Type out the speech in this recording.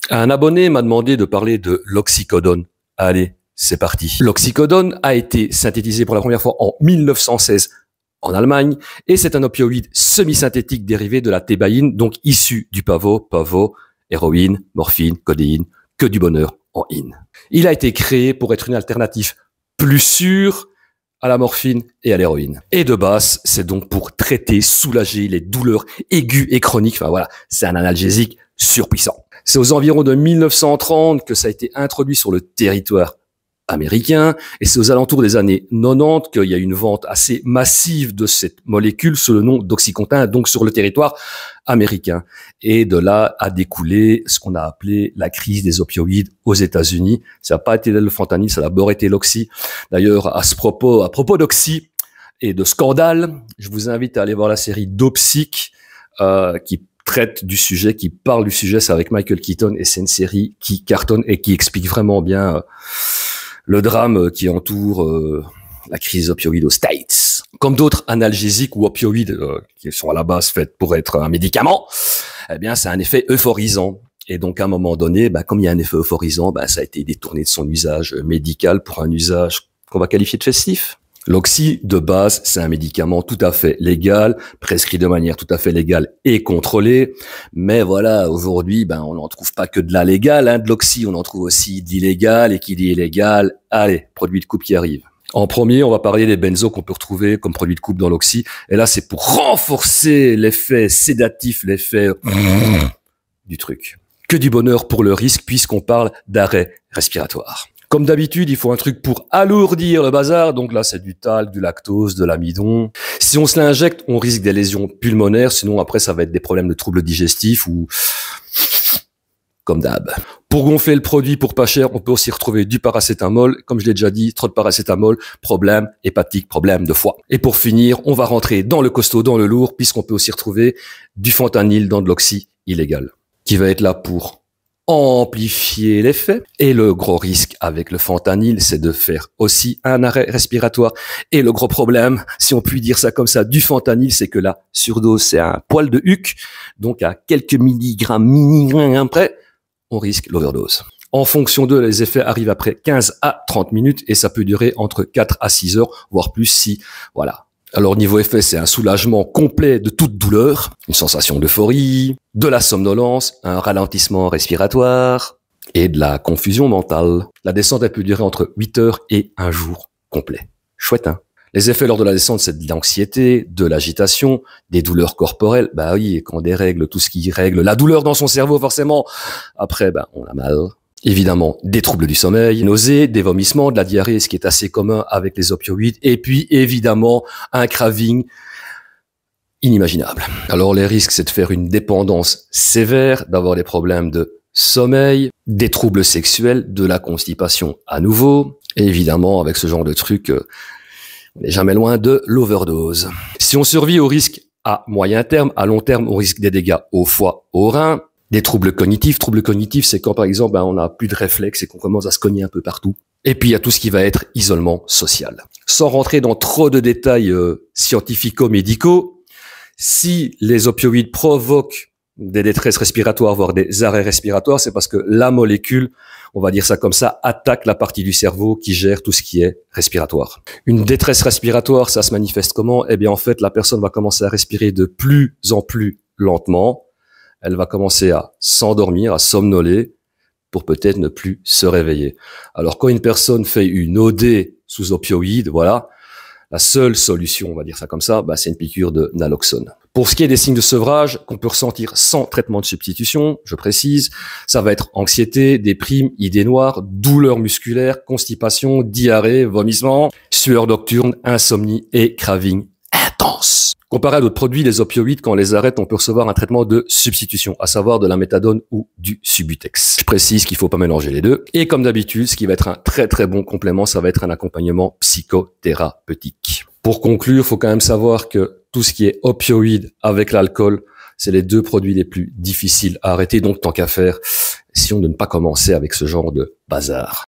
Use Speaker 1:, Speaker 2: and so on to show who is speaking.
Speaker 1: Un abonné m'a demandé de parler de l'oxycodone. Allez, c'est parti. L'oxycodone a été synthétisé pour la première fois en 1916 en Allemagne et c'est un opioïde semi-synthétique dérivé de la thébaïne, donc issu du pavot, héroïne, morphine, codéine, que du bonheur en in. Il a été créé pour être une alternative plus sûre à la morphine et à l'héroïne. Et de base, c'est donc pour traiter, soulager les douleurs aiguës et chroniques. Enfin voilà, c'est un analgésique surpuissant. C'est aux environs de 1930 que ça a été introduit sur le territoire américain, et c'est aux alentours des années 90 qu'il y a une vente assez massive de cette molécule sous le nom d'Oxycontin, donc sur le territoire américain. Et de là a découlé ce qu'on a appelé la crise des opioïdes aux États-Unis. Ça n'a pas été le fentanyl, ça a d'abord été l'oxy. D'ailleurs, à propos d'oxy et de scandale, je vous invite à aller voir la série Dopsic, qui traite du sujet, qui parle du sujet. C'est avec Michael Keaton, et c'est une série qui cartonne et qui explique vraiment bien le drame qui entoure la crise opioïde aux States. Comme d'autres analgésiques ou opioïdes qui sont à la base faits pour être un médicament, eh bien, c'est un effet euphorisant. Et donc, à un moment donné, comme il y a un effet euphorisant, ça a été détourné de son usage médical pour un usage qu'on va qualifier de festif. L'oxy, de base, c'est un médicament tout à fait légal, prescrit de manière tout à fait légale et contrôlée. Mais voilà, aujourd'hui, on n'en trouve pas que de la légale, de l'oxy, on en trouve aussi d'illégal, et qui dit illégal, allez, produit de coupe qui arrive. En premier, on va parler des benzos qu'on peut retrouver comme produit de coupe dans l'oxy. Et là, c'est pour renforcer l'effet sédatif, l'effet du truc. Que du bonheur pour le risque, puisqu'on parle d'arrêt respiratoire. Comme d'habitude, il faut un truc pour alourdir le bazar. Donc là, c'est du talc, du lactose, de l'amidon. Si on se l'injecte, on risque des lésions pulmonaires. Sinon, après, ça va être des problèmes de troubles digestifs ou comme d'hab. Pour gonfler le produit pour pas cher, on peut aussi retrouver du paracétamol. Comme je l'ai déjà dit, trop de paracétamol, problème hépatique, problème de foie. Et pour finir, on va rentrer dans le costaud, dans le lourd, puisqu'on peut aussi retrouver du fentanyl dans de l'oxy illégal, qui va être là pour amplifier l'effet. Et le gros risque avec le fentanyl, c'est de faire aussi un arrêt respiratoire. Et le gros problème, si on peut dire ça comme ça, du fentanyl, c'est que la surdose, c'est un poil de huc. Donc à quelques milligrammes près, on risque l'overdose. En fonction d'eux, les effets arrivent après 15 à 30 minutes et ça peut durer entre 4 à 6 heures, voire plus si, voilà. Alors, niveau effet, c'est un soulagement complet de toute douleur, une sensation d'euphorie, de la somnolence, un ralentissement respiratoire et de la confusion mentale. La descente, elle peut durer entre 8 heures et un jour complet. Chouette, hein? Les effets lors de la descente, c'est de l'anxiété, de l'agitation, des douleurs corporelles. Oui, et quand on dérègle tout ce qui règle la douleur dans son cerveau, forcément, après, on a mal. Évidemment, des troubles du sommeil, nausées, des vomissements, de la diarrhée, ce qui est assez commun avec les opioïdes. Et puis, évidemment, un craving inimaginable. Alors, les risques, c'est de faire une dépendance sévère, d'avoir des problèmes de sommeil, des troubles sexuels, de la constipation à nouveau. Et évidemment, avec ce genre de truc, on n'est jamais loin de l'overdose. Si on survit au risque à moyen terme, à long terme, on risque des dégâts au foie, au rein. Des troubles cognitifs. Troubles cognitifs, c'est quand, par exemple, on n'a plus de réflexes et qu'on commence à se cogner un peu partout. Et puis, il y a tout ce qui va être isolement social. Sans rentrer dans trop de détails scientifico-médicaux, si les opioïdes provoquent des détresses respiratoires, voire des arrêts respiratoires, c'est parce que la molécule, on va dire ça comme ça, attaque la partie du cerveau qui gère tout ce qui est respiratoire. Une détresse respiratoire, ça se manifeste comment? Eh bien, en fait, la personne va commencer à respirer de plus en plus lentement. Elle va commencer à s'endormir, à somnoler, pour peut-être ne plus se réveiller. Alors, quand une personne fait une OD sous opioïde, voilà, la seule solution, on va dire ça comme ça, c'est une piqûre de naloxone. Pour ce qui est des signes de sevrage qu'on peut ressentir sans traitement de substitution, je précise, ça va être anxiété, déprime, idées noires, douleurs musculaires, constipation, diarrhée, vomissement, sueur nocturne, insomnie et craving intense. Comparé à d'autres produits, les opioïdes, quand on les arrête, on peut recevoir un traitement de substitution, à savoir de la méthadone ou du Subutex. Je précise qu'il faut pas mélanger les deux. Et comme d'habitude, ce qui va être un très très bon complément, ça va être un accompagnement psychothérapeutique. Pour conclure, il faut quand même savoir que tout ce qui est opioïde avec l'alcool, c'est les deux produits les plus difficiles à arrêter. Donc, tant qu'à faire, essayons de ne pas commencer avec ce genre de bazar.